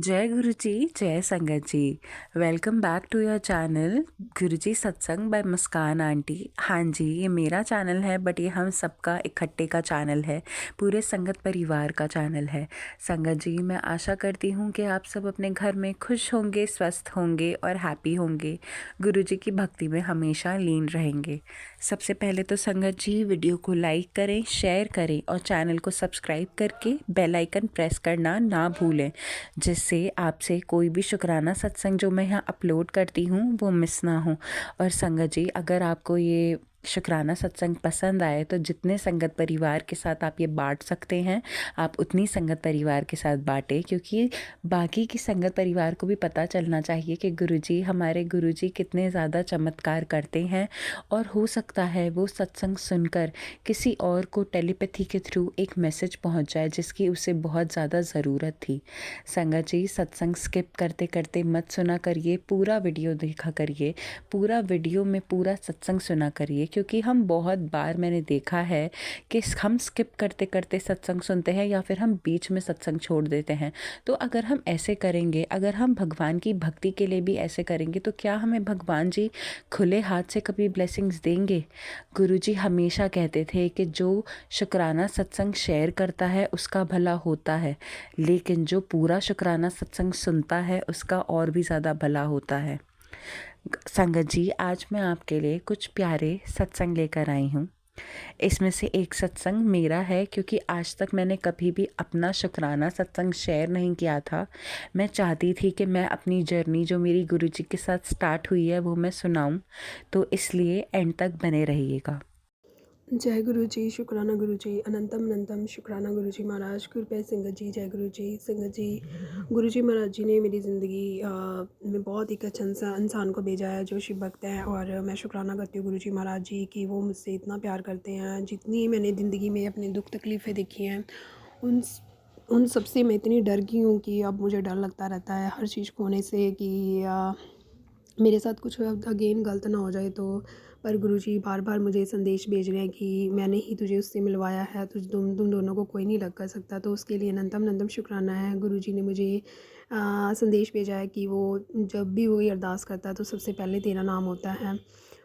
जय गुरु जी, जय संगत जी। Welcome back to your channel Guruji Satsang by Muskan aunty. हाँ जी, ये मेरा चैनल है बट ये हम सबका इकट्ठे का चैनल है, पूरे संगत परिवार का चैनल है। संगत जी, मैं आशा करती हूँ कि आप सब अपने घर में खुश होंगे, स्वस्थ होंगे और हैप्पी होंगे, गुरुजी की भक्ति में हमेशा लीन रहेंगे। सबसे पहले तो संगत जी, वीडियो को लाइक करें, शेयर करें और चैनल को सब्सक्राइब करके बेल आइकन प्रेस करना ना भूलें, जिससे आपसे कोई भी शुक्राना सत्संग जो मैं यहाँ अपलोड करती हूँ वो मिस ना हो। और संगत जी, अगर आपको ये शुक्राना सत्संग पसंद आए तो जितने संगत परिवार के साथ आप ये बांट सकते हैं, आप उतनी संगत परिवार के साथ बांटें, क्योंकि बाकी की संगत परिवार को भी पता चलना चाहिए कि गुरुजी, हमारे गुरुजी कितने ज़्यादा चमत्कार करते हैं। और हो सकता है वो सत्संग सुनकर किसी और को टेलीपैथी के थ्रू एक मैसेज पहुंच जाए जिसकी उसे बहुत ज़्यादा ज़रूरत थी। संगत जी, सत्संग स्किप करते करते मत सुना करिए, पूरा वीडियो देखा करिए, पूरा वीडियो में पूरा सत्संग सुना करिए, क्योंकि हम बहुत बार मैंने देखा है कि हम स्किप करते करते सत्संग सुनते हैं या फिर हम बीच में सत्संग छोड़ देते हैं। तो अगर हम ऐसे करेंगे, अगर हम भगवान की भक्ति के लिए भी ऐसे करेंगे, तो क्या हमें भगवान जी खुले हाथ से कभी ब्लेसिंग्स देंगे? गुरुजी हमेशा कहते थे कि जो शुक्राना सत्संग शेयर करता है उसका भला होता है, लेकिन जो पूरा शुक्राना सत्संग सुनता है उसका और भी ज़्यादा भला होता है। संगत जी, आज मैं आपके लिए कुछ प्यारे सत्संग लेकर आई हूँ। इसमें से एक सत्संग मेरा है, क्योंकि आज तक मैंने कभी भी अपना शुक्राना सत्संग शेयर नहीं किया था। मैं चाहती थी कि मैं अपनी जर्नी जो मेरी गुरुजी के साथ स्टार्ट हुई है वो मैं सुनाऊँ, तो इसलिए एंड तक बने रहिएगा। जय गुरु जी, शुक्राना गुरु जी, अनंतम अनंतम शुक्राना गुरु जी महाराज। कृपया संगत जी, जय गुरु जी। संगत जी, गुरु जी महाराज जी ने मेरी ज़िंदगी में बहुत एक अच्छा इंसान को भेजा है जो शिव भक्त है, और मैं शुक्राना करती हूँ गुरु जी महाराज जी कि वो मुझसे इतना प्यार करते हैं। जितनी मैंने ज़िंदगी में अपने दुख तकलीफ़ें देखी हैं, उन उन सब से मैं इतनी डर गई हूँ कि अब मुझे डर लगता रहता है हर चीज़ खोने से कि मेरे साथ कुछ अगेन गलत ना हो जाए। तो पर गुरुजी बार बार मुझे संदेश भेज रहे हैं कि मैंने ही तुझे उससे मिलवाया है, तुम दोनों को कोई नहीं लग कर सकता। तो उसके लिए अनंतम अनंतम शुक्राना है। गुरुजी ने मुझे संदेश भेजा है कि वो जब भी वो ये अरदास करता है तो सबसे पहले तेरा नाम होता है।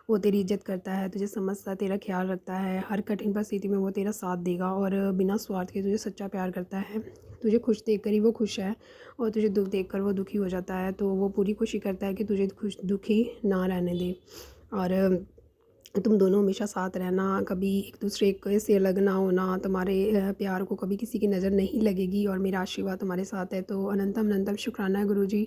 वो तेरी इज्जत करता है, तुझे समझता है, तेरा ख्याल रखता है, हर कठिन परिस्थिति में वो तेरा साथ देगा और बिना स्वार्थ के तुझे सच्चा प्यार करता है। तुझे खुश देख कर ही वो खुश है और तुझे दुख देख कर वो दुखी हो जाता है। तो वो पूरी कोशिश करता है कि तुझे दुखी ना रहने दे, और तुम दोनों हमेशा साथ रहना, कभी एक दूसरे के से अलग ना होना। तुम्हारे प्यार को कभी किसी की नज़र नहीं लगेगी और मेरा आशीर्वाद तुम्हारे साथ है। तो अनंतम अनंतम शुक्राना है गुरुजी,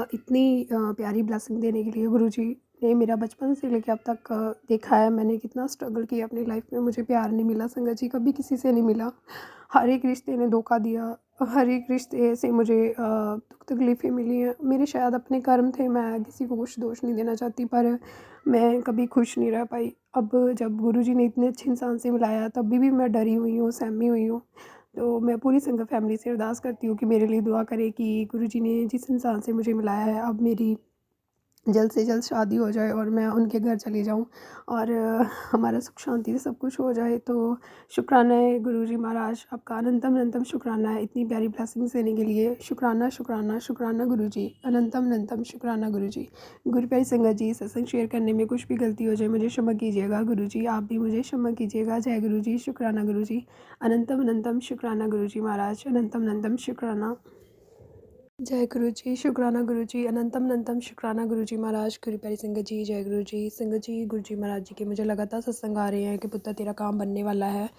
इतनी प्यारी ब्लेसिंग देने के लिए। गुरुजी ने मेरा बचपन से लेकर अब तक देखा है मैंने कितना स्ट्रगल किया अपनी लाइफ में। मुझे प्यार नहीं मिला संगत जी, कभी किसी से नहीं मिला। हर एक रिश्ते ने धोखा दिया, हर एक रिश्ते से मुझे दुख तकलीफ़ें मिली हैं। मेरे शायद अपने कर्म थे, मैं किसी को कुछ दोष नहीं देना चाहती, पर मैं कभी खुश नहीं रह पाई। अब जब गुरुजी ने इतने अच्छे इंसान से मिलाया तभी भी मैं डरी हुई हूँ, सहमी हुई हूँ। तो मैं पूरी संगत फैमिली से अरदास करती हूँ कि मेरे लिए दुआ करें कि गुरुजी ने जिस इंसान से मुझे मिलाया है, अब मेरी जल्द से जल्द शादी हो जाए और मैं उनके घर चली जाऊँ और हमारा सुख शांति से सब कुछ हो जाए। तो शुक्राना है गुरुजी महाराज, आपका अनंतम अनंतम शुक्राना है इतनी प्यारी ब्लेसिंग्स देने के लिए। शुक्राना शुक्राना शुक्राना गुरुजी, अनंतम अनंतम शुक्राना गुरुजी। गुरु प्यारी संगत जी, सत्संग शेयर करने में कुछ भी गलती हो जाए मुझे क्षमा कीजिएगा गुरुजी, आप भी मुझे क्षमा कीजिएगा। जय गुरुजी, शुक्राना गुरुजी, अनंतम अनंतम शुक्राना गुरुजी महाराज, अनंतम अनंतम शुक्राना। जय गुरु जी, शुक्राना गुरु जी, अनंतम अनंतम शुक्राना गुरु जी महाराज। गुरु प्यारी संगत जी, जय गुरु जी। संगत जी, गुरु जी महाराज जी के मुझे लगातार सत्संग आ रहे हैं कि पुत्र तेरा काम बनने वाला है।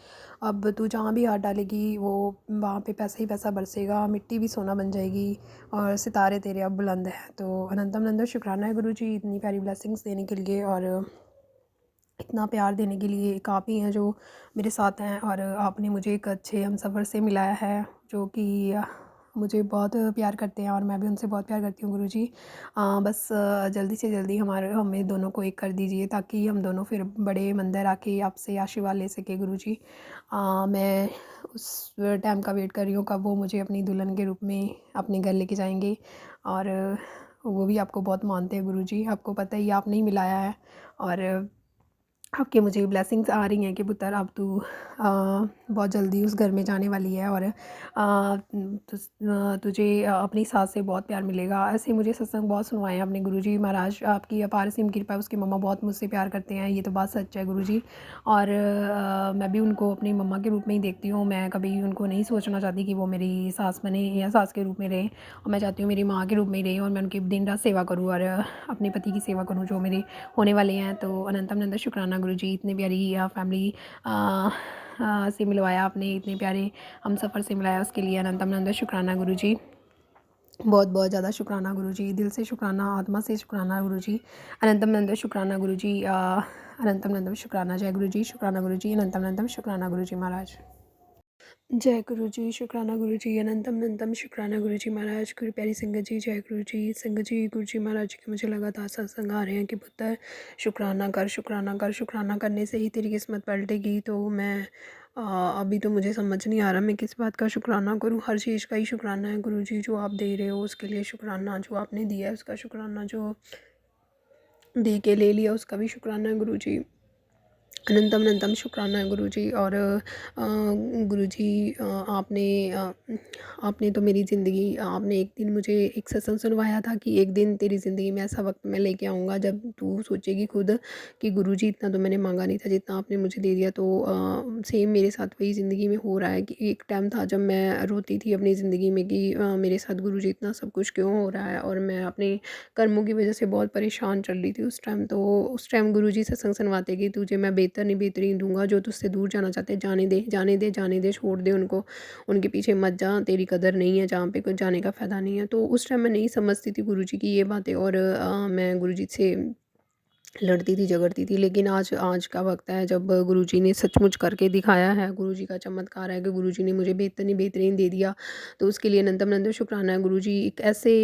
अब तू जहाँ भी हाथ डालेगी वो वहाँ पे पैसा ही पैसा बरसेगा, मिट्टी भी सोना बन जाएगी और सितारे तेरे अब बुलंद हैं। तो अनंतम अनंतम शुक्राना है गुरु जी इतनी प्यारी ब्लेसिंग्स देने के लिए और इतना प्यार देने के लिए। एक आप ही हैं जो मेरे साथ हैं और आपने मुझे एक अच्छे हमसफ़र से मिलाया है जो कि मुझे बहुत प्यार करते हैं और मैं भी उनसे बहुत प्यार करती हूँ गुरुजी। बस जल्दी से जल्दी हमें दोनों को एक कर दीजिए ताकि हम दोनों फिर बड़े मंदिर आके आपसे आशीर्वाद ले सके गुरुजी। मैं उस टाइम का वेट कर रही हूँ कब वो मुझे अपनी दुल्हन के रूप में अपने घर लेके जाएंगे, और वो भी आपको बहुत मानते हैं गुरुजी, आपको पता ही आपने ही मिलाया है। और आपके मुझे ब्लेसिंग्स आ रही हैं कि पुत्र अब तू बहुत जल्दी उस घर में जाने वाली है और तुझे अपनी सास से बहुत प्यार मिलेगा। ऐसे मुझे सत्संग बहुत सुनवाए हैं अपने गुरुजी महाराज। आपकी अपार असीम कृपा है, उसकी मम्मा बहुत मुझसे प्यार करते हैं, ये तो बात सच है गुरुजी। और मैं भी उनको अपनी मम्मा के रूप में ही देखती हूँ। मैं कभी उनको नहीं सोचना चाहती कि वो मेरी सास बने या सास के रूप में रहे, और मैं चाहती हूँ मेरी माँ के रूप में ही रहे और मैं उनकी दिन रात सेवा करूँ और अपने पति की सेवा करूँ जो मेरे होने वाले हैं। तो अनंतम अनंत शुक्राना गुरुजी, इतनी प्यारी फैमिली से मिलवाया आपने, इतने प्यारे हम सफ़र से मिलाया, उसके लिए अनंतम अनंत शुक्राना गुरुजी। बहुत बहुत ज़्यादा शुक्राना गुरुजी, दिल से शुक्राना, आत्मा से शुक्राना गुरुजी। अनंतम अनंत शुक्राना गुरुजी, अनंतम अनंत शुक्राना। जय गुरुजी, शुक्राना गुरुजी, अनंतम अनंतम शुक्राना गुरुजी महाराज। जय गुरु जी, शुक्राना गुरु जी, अनंतम अनंतम शुक्राना गुरु जी महाराज। गुरु प्यारी संगत जी, जय गुरु जी। संगत जी, गुरु जी महाराज जी के मुझे लगातार सत्संग आ रहे हैं कि पुत्र शुक्राना कर, शुक्राना कर, शुक्राना करने से ही तेरी किस्मत पलटेगी। तो मैं अभी तो मुझे समझ नहीं आ रहा मैं किस बात का शुक्राना करूं। हर चीज़ का ही शुक्राना है गुरु जी, जो आप दे रहे हो उसके लिए शुक्राना, जो आपने दिया है उसका शुक्राना, जो दे के ले लिया उसका भी शुक्राना है गुरु जी। अनंतम अनंतम शुक्राना है गुरुजी। और गुरुजी, आपने तो मेरी ज़िंदगी, आपने एक दिन मुझे एक सत्संग सुनवाया था कि एक दिन तेरी ज़िंदगी में ऐसा वक्त मैं लेके आऊँगा जब तू सोचेगी खुद कि गुरुजी इतना तो मैंने मांगा नहीं था जितना आपने मुझे दे दिया। तो सेम मेरे साथ वही ज़िंदगी में हो रहा है कि एक टाइम था जब मैं रोती थी अपनी ज़िंदगी में कि मेरे साथ गुरुजी इतना सब कुछ क्यों हो रहा है, और मैं अपने कर्मों की वजह से बहुत परेशान चल रही थी उस टाइम। तो उस टाइम गुरुजी सत्संग सुनवाते कि तुझे मैं बेहतर नहीं बेहतरीन दूंगा, जो तुझसे दूर जाना चाहते हैं जाने दे, जाने दे, जाने दे, छोड़ दे उनको, उनके पीछे मत जा, तेरी कदर नहीं है जहाँ पे कुछ जाने का फ़ायदा नहीं है। तो उस टाइम मैं नहीं समझती थी गुरुजी की ये बातें, और मैं गुरुजी से लड़ती थी, झगड़ती थी। लेकिन आज आज का वक्त है जब गुरुजी ने सचमुच करके दिखाया है, गुरुजी का चमत्कार है कि गुरुजी ने मुझे बेहतर नहीं बेहतरीन दे दिया। तो उसके लिए अनंतम अनंत शुक्राना है गुरुजी। एक ऐसे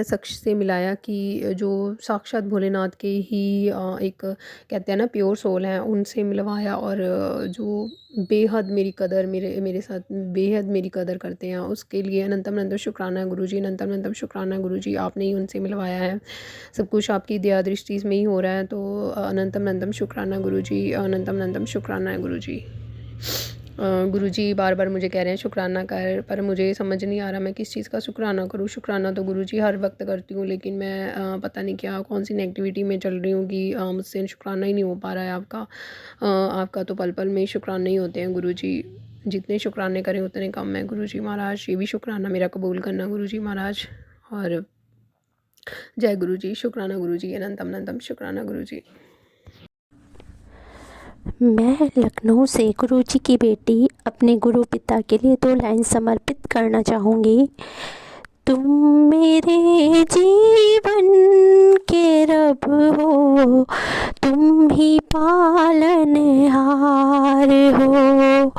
शख्स से मिलाया कि जो साक्षात भोलेनाथ के ही एक कहते हैं ना प्योर सोल हैं, उनसे मिलवाया, और जो बेहद मेरी कदर, मेरे मेरे साथ बेहद मेरी कदर करते हैं, उसके लिए अनंतम अनंत शुक्राना है गुरुजी। अनंतम अनंतम शुक्राना है गुरुजी, आपने ही उनसे मिलवाया है। सब कुछ आपकी दया दृष्टि में ही हो रहा है। तो अनंतम अनंतम शुक्राना गुरुजी, अनंतम अनंतम शुक्राना है गुरुजी। गुरुजी बार बार मुझे कह रहे हैं शुक्राना कर, पर मुझे समझ नहीं आ रहा मैं किस चीज़ का शुक्राना करूँ। शुक्राना तो गुरुजी हर वक्त करती हूँ, लेकिन मैं पता नहीं क्या कौन सी नेगेटिविटी में चल रही हूँ कि मुझसे शुक्राना ही नहीं हो पा रहा है आपका। आपका तो पल पल में ही शुक्राना ही होते हैं गुरुजी, जितने शुक्राने करें उतने कम है गुरुजी महाराज। ये भी शुक्राना मेरा कबूल करना गुरुजी महाराज। और जय गुरुजी, शुक्राना गुरुजी, अनंतम अनंतम शुक्राना गुरुजी। मैं लखनऊ से गुरुजी की बेटी अपने गुरु पिता के लिए 2 लाइन समर्पित करना चाहूँगी। तुम मेरे जीवन के रब हो, तुम ही पालनहार हो,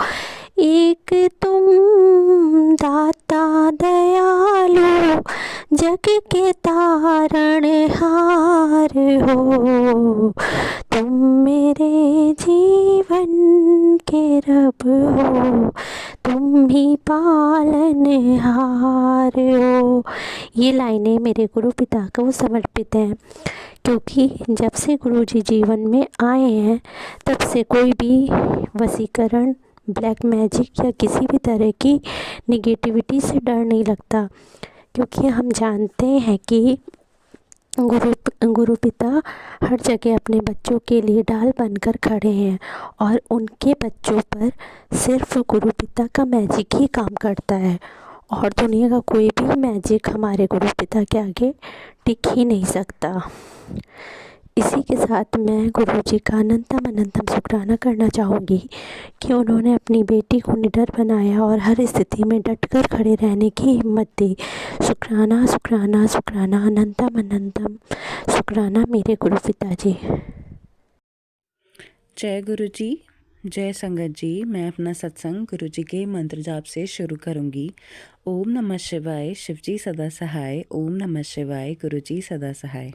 एक तुम दाता दयालु, जग के तारणहार हो, तुम मेरे जीवन के रब हो, तुम ही पालनहार हो। ये लाइनें मेरे गुरु पिता को समर्पित हैं, क्योंकि जब से गुरुजी जीवन में आए हैं तब से कोई भी वशीकरण, ब्लैक मैजिक या किसी भी तरह की निगेटिविटी से डर नहीं लगता, क्योंकि हम जानते हैं कि गुरु पिता हर जगह अपने बच्चों के लिए ढाल बनकर खड़े हैं, और उनके बच्चों पर सिर्फ गुरु पिता का मैजिक ही काम करता है, और दुनिया का कोई भी मैजिक हमारे गुरु पिता के आगे टिक ही नहीं सकता। इसी के साथ मैं गुरुजी का अनंतम अनंतम शुक्राना करना चाहूँगी कि उन्होंने अपनी बेटी को निडर बनाया और हर स्थिति में डटकर खड़े रहने की हिम्मत दी। शुक्राना शुक्राना शुक्राना, अनंतम अनंतम शुक्राना मेरे गुरु पिताजी। जय गुरु जी, जय संगत जी। मैं अपना सत्संग गुरु जी के मंत्र जाप से शुरू करूँगी। ओम नमः शिवाय, शिवजी सदा सहाय। ओम नमः शिवाय, गुरु जी सदा सहाय।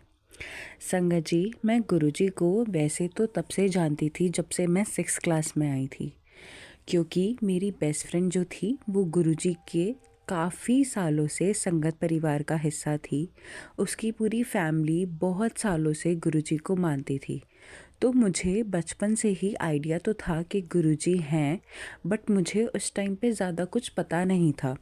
संगत जी, मैं गुरुजी को वैसे तो तब से जानती थी जब से मैं 6th क्लास में आई थी, क्योंकि मेरी बेस्ट फ्रेंड जो थी वो गुरुजी के काफ़ी सालों से संगत परिवार का हिस्सा थी। उसकी पूरी फैमिली बहुत सालों से गुरुजी को मानती थी। तो मुझे बचपन से ही आइडिया तो था कि गुरुजी हैं, बट मुझे उस टाइम पे ज़्यादा कुछ पता नहीं था।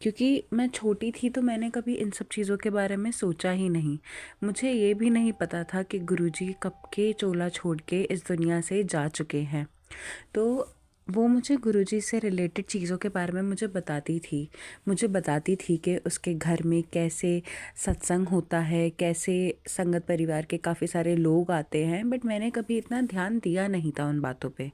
क्योंकि मैं छोटी थी तो मैंने कभी इन सब चीज़ों के बारे में सोचा ही नहीं। मुझे ये भी नहीं पता था कि गुरुजी कब के चोला छोड़ के इस दुनिया से जा चुके हैं। तो वो मुझे गुरुजी से रिलेटेड चीज़ों के बारे में मुझे बताती थी। मुझे बताती थी कि उसके घर में कैसे सत्संग होता है, कैसे संगत परिवार के काफ़ी सारे लोग आते हैं, बट मैंने कभी इतना ध्यान दिया नहीं था उन बातों पे।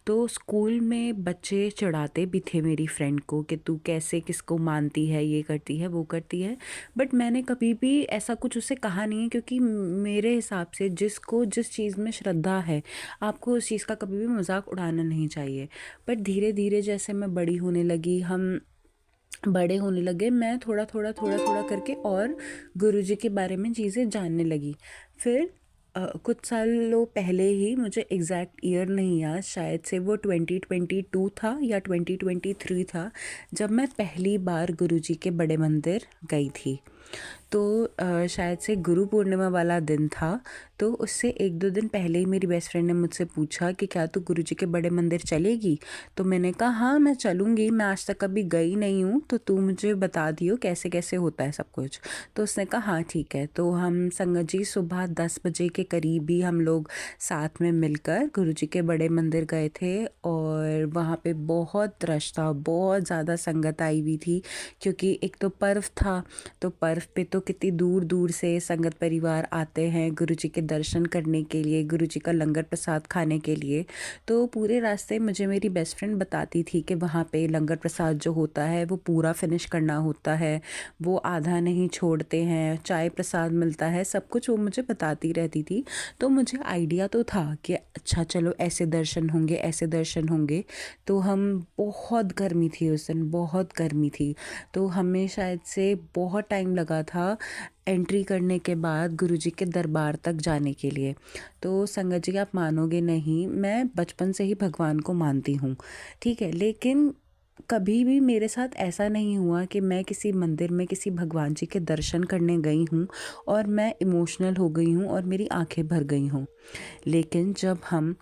तो स्कूल में बच्चे चिढ़ाते भी थे मेरी फ्रेंड को कि तू कैसे किसको मानती है, ये करती है वो करती है, बट मैंने कभी भी ऐसा कुछ उससे कहा नहीं है, क्योंकि मेरे हिसाब से जिसको जिस चीज़ में श्रद्धा है आपको उस चीज़ का कभी भी मजाक उड़ाना नहीं चाहिए। बट धीरे धीरे जैसे मैं बड़ी होने लगी, हम बड़े होने लगे, मैं थोड़ा थोड़ा थोड़ा थोड़ा करके और गुरुजी के बारे में चीज़ें जानने लगी। फिर कुछ सालों पहले ही, मुझे एग्जैक्ट ईयर नहीं याद, शायद से वो 2022 था या 2023 था, जब मैं पहली बार गुरुजी के बड़े मंदिर गई थी। तो शायद से गुरु पूर्णिमा वाला दिन था। तो उससे 1-2 दिन पहले ही मेरी बेस्ट फ्रेंड ने मुझसे पूछा कि क्या तू गुरुजी के बड़े मंदिर चलेगी? तो मैंने कहा हाँ मैं चलूँगी, मैं आज तक कभी गई नहीं हूँ, तो तू मुझे बता दियो कैसे कैसे होता है सब कुछ। तो उसने कहा हाँ ठीक है। तो हम संगत जी सुबह 10 बजे के करीब ही हम लोग साथ में मिलकर गुरुजी के बड़े मंदिर गए थे, और वहाँ पे बहुत रश था, बहुत ज़्यादा संगत आई हुई थी, क्योंकि एक तो पर्व था। तो पर्व पे तो कितनी दूर दूर से संगत परिवार आते हैं गुरुजी के दर्शन करने के लिए, गुरुजी का लंगर प्रसाद खाने के लिए। तो पूरे रास्ते मुझे मेरी बेस्ट फ्रेंड बताती थी कि वहाँ पे लंगर प्रसाद जो होता है वो पूरा फिनिश करना होता है, वो आधा नहीं छोड़ते हैं, चाय प्रसाद मिलता है, सब कुछ वो मुझे बताती रहती थी। तो मुझे आइडिया तो था कि अच्छा चलो ऐसे दर्शन होंगे, ऐसे दर्शन होंगे। तो हम, बहुत गर्मी थी उस दिन, बहुत गर्मी थी, तो हमें शायद से बहुत टाइम लगा था एंट्री करने के बाद गुरुजी के दरबार तक जाने के लिए। तो संगत जी आप मानोगे नहीं, मैं बचपन से ही भगवान को मानती हूँ, ठीक है, लेकिन कभी भी मेरे साथ ऐसा नहीं हुआ कि मैं किसी मंदिर में किसी भगवान जी के दर्शन करने गई हूँ और मैं इमोशनल हो गई हूँ और मेरी आंखें भर गई हूँ। लेकिन जब हम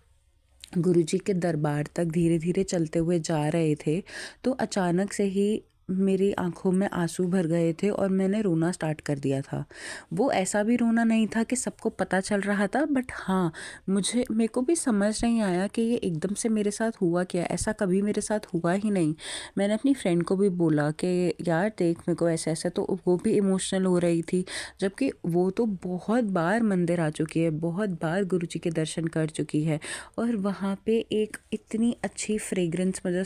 गुरुजी के दरबार तक धीरे धीरे चलते हुए जा रहे थे, तो अचानक से ही मेरी आंखों में आंसू भर गए थे और मैंने रोना स्टार्ट कर दिया था। वो ऐसा भी रोना नहीं था कि सबको पता चल रहा था, बट हाँ, मेरे को भी समझ नहीं आया कि ये एकदम से मेरे साथ हुआ क्या। ऐसा कभी मेरे साथ हुआ ही नहीं। मैंने अपनी फ्रेंड को भी बोला कि यार देख मेरे को ऐसा ऐसा, तो वो भी इमोशनल हो रही थी, जबकि वो तो बहुत बार मंदिर आ चुकी है, बहुत बार गुरुजी के दर्शन कर चुकी है। और वहाँ पे एक इतनी अच्छी फ्रेग्रेंस मुझे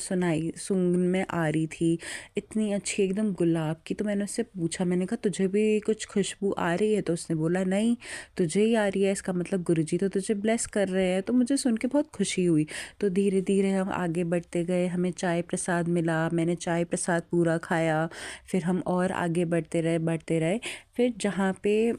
सुन में आ रही थी, इतनी अच्छी एकदम गुलाब की। तो मैंने उससे पूछा, मैंने कहा तुझे भी कुछ खुशबू आ रही है? तो उसने बोला नहीं, तुझे ही आ रही है, इसका मतलब गुरुजी तो तुझे ब्लेस कर रहे हैं। तो मुझे सुन के बहुत खुशी हुई। तो धीरे धीरे हम आगे बढ़ते गए, हमें चाय प्रसाद मिला, मैंने चाय प्रसाद पूरा खाया। फिर हम और आगे बढ़ते रहे। फिर जहाँ पे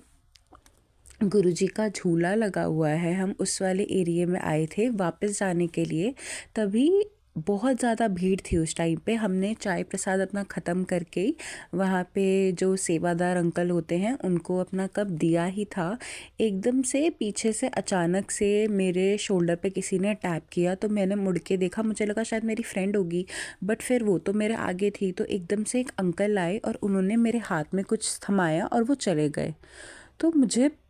गुरुजी का झूला लगा हुआ है, हम उस वाले एरिया में आए थे वापस जाने के लिए। तभी बहुत ज़्यादा भीड़ थी उस टाइम पे। हमने चाय प्रसाद अपना ख़त्म करके ही वहाँ पे जो सेवादार अंकल होते हैं उनको अपना कप दिया ही था, एकदम से पीछे से अचानक से मेरे शोल्डर पे किसी ने टैप किया। तो मैंने मुड़ के देखा, मुझे लगा शायद मेरी फ्रेंड होगी, बट फिर वो तो मेरे आगे थी। तो एकदम से एक अंकल आए और उन्होंने मेरे हाथ में कुछ थमाया और वो चले गए। तो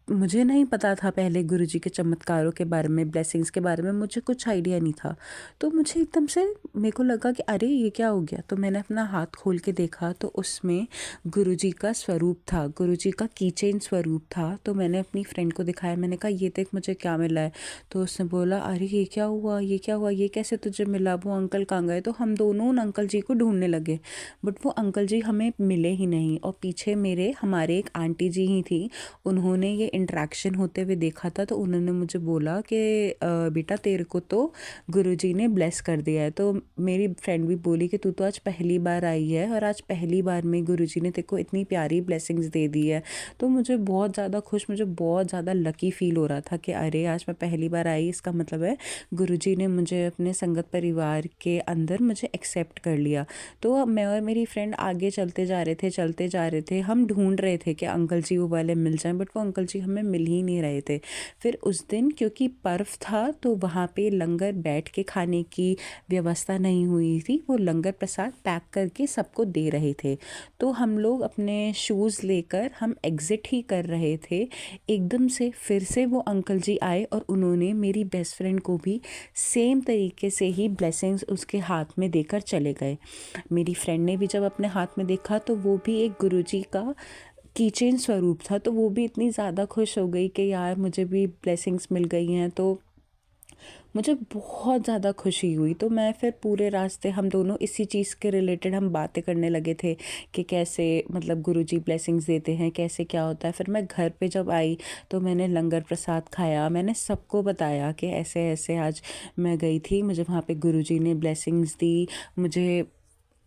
मुझे नहीं पता था पहले गुरुजी के चमत्कारों के बारे में, ब्लेसिंग्स के बारे में मुझे कुछ आइडिया नहीं था। तो मुझे एकदम से मेरे को लगा कि अरे ये क्या हो गया। तो मैंने अपना हाथ खोल के देखा, तो उसमें गुरुजी का स्वरूप था, गुरुजी का कीचेन स्वरूप था। तो मैंने अपनी फ्रेंड को दिखाया, मैंने कहा ये देख मुझे क्या मिला है। तो उसने बोला अरे ये क्या हुआ, ये क्या हुआ, ये कैसे तुझे मिला, वो अंकल कहाँ गए? तो हम दोनों उन अंकल जी को ढूंढने लगे, बट वो अंकल जी हमें मिले ही नहीं। और पीछे हमारे एक आंटी जी ही थी, उन्होंने ये इंटरेक्शन होते हुए देखा था, तो उन्होंने मुझे बोला कि बेटा तेरे को तो गुरुजी ने ब्लेस कर दिया है। तो मेरी फ्रेंड भी बोली कि तू तो आज पहली बार आई है और आज पहली बार में गुरुजी ने तेरे को इतनी प्यारी ब्लेसिंग्स दे दी है। तो मुझे बहुत ज़्यादा मुझे बहुत ज़्यादा लकी फ़ील हो रहा था कि अरे आज मैं पहली बार आई, इसका मतलब है गुरुजी ने मुझे अपने संगत परिवार के अंदर मुझे एक्सेप्ट कर लिया। तो मैं और मेरी फ्रेंड आगे चलते जा रहे थे। हम ढूंढ रहे थे कि अंकल जी वो वाले मिल जाएं, बट वो अंकल जी हमें मिल ही नहीं रहे थे। फिर उस दिन क्योंकि पर्व था तो वहाँ पे लंगर बैठ के खाने की व्यवस्था नहीं हुई थी, वो लंगर प्रसाद पैक करके सबको दे रहे थे। तो हम लोग अपने शूज़ लेकर हम एग्ज़िट ही कर रहे थे, एकदम से फिर से वो अंकल जी आए और उन्होंने मेरी बेस्ट फ्रेंड को भी सेम तरीके से ही ब्लेसिंग्स उसके हाथ में देकर चले गए। मेरी फ्रेंड ने भी जब अपने हाथ में देखा तो वो भी एक गुरुजी का कीचेन स्वरूप था, तो वो भी इतनी ज़्यादा खुश हो गई कि यार मुझे भी ब्लेसिंग्स मिल गई हैं। तो मुझे बहुत ज़्यादा खुशी हुई। तो मैं फिर पूरे रास्ते हम दोनों इसी चीज़ के रिलेटेड हम बातें करने लगे थे कि कैसे मतलब गुरुजी ब्लेसिंग्स देते हैं, कैसे क्या होता है। फिर मैं घर पे जब आई तो मैंने लंगर प्रसाद खाया, मैंने सबको बताया कि ऐसे ऐसे आज मैं गई थी, मुझे वहाँ पे गुरुजी ने ब्लेसिंग्स दी, मुझे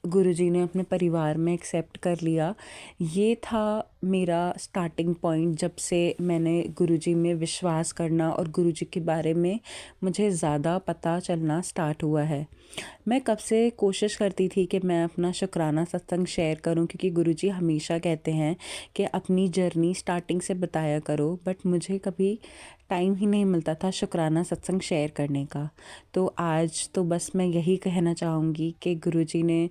गुरुजी ने अपने परिवार में एक्सेप्ट कर लिया। ये था मेरा स्टार्टिंग पॉइंट, जब से मैंने गुरुजी में विश्वास करना और गुरुजी के बारे में मुझे ज़्यादा पता चलना स्टार्ट हुआ है। मैं कब से कोशिश करती थी कि मैं अपना शुक्राना सत्संग शेयर करूं, क्योंकि गुरुजी हमेशा कहते हैं कि अपनी जर्नी स्टार्टिंग से बताया करो, बट मुझे कभी टाइम ही नहीं मिलता था शुक्राना सत्संग शेयर करने का। तो आज तो बस मैं यही कहना चाहूँगी कि गुरुजी ने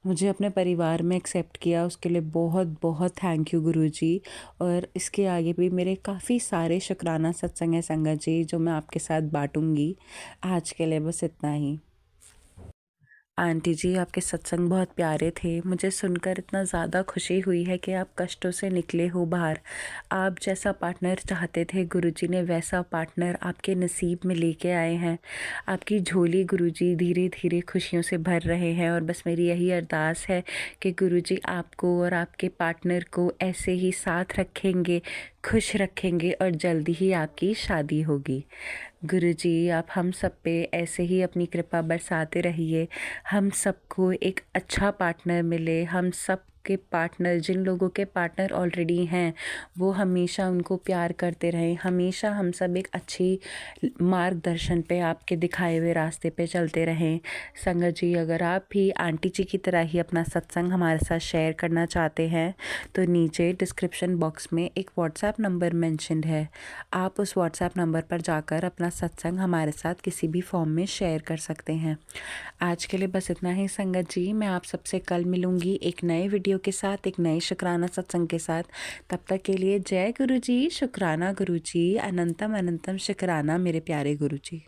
मुझे अपने परिवार में एक्सेप्ट किया, उसके लिए बहुत बहुत थैंक यू गुरुजी। और इसके आगे भी मेरे काफ़ी सारे शुक्राना सत्संग है संगत जी, जो मैं आपके साथ बांटूंगी। आज के लिए बस इतना ही। आंटी जी आपके सत्संग बहुत प्यारे थे, मुझे सुनकर इतना ज़्यादा खुशी हुई है कि आप कष्टों से निकले हो बाहर। आप जैसा पार्टनर चाहते थे गुरुजी ने वैसा पार्टनर आपके नसीब में लेके आए हैं। आपकी झोली गुरुजी धीरे धीरे खुशियों से भर रहे हैं, और बस मेरी यही अरदास है कि गुरुजी आपको और आपके पार्टनर को ऐसे ही साथ रखेंगे, खुश रखेंगे, और जल्दी ही आपकी शादी होगी। गुरुजी आप हम सब पे ऐसे ही अपनी कृपा बरसाते रहिए, हम सबको एक अच्छा पार्टनर मिले, हम सब के पार्टनर, जिन लोगों के पार्टनर ऑलरेडी हैं वो हमेशा उनको प्यार करते रहें, हमेशा हम सब एक अच्छी मार्गदर्शन पे आपके दिखाए हुए रास्ते पे चलते रहें। संगत जी अगर आप भी आंटी जी की तरह ही अपना सत्संग हमारे साथ शेयर करना चाहते हैं तो नीचे डिस्क्रिप्शन बॉक्स में एक व्हाट्सएप नंबर मेंशन्ड है, आप उस व्हाट्सएप नंबर पर जाकर अपना सत्संग हमारे साथ किसी भी फॉर्म में शेयर कर सकते हैं। आज के लिए बस इतना ही संगत जी, मैं आप सबसे कल मिलूँगी एक नए वीडियो के साथ, एक नए शुक्राना सत्संग के साथ। तब तक के लिए जय गुरु जी, शुक्राना गुरु जी, अनंतम अनंतम शुक्राना मेरे प्यारे गुरु जी।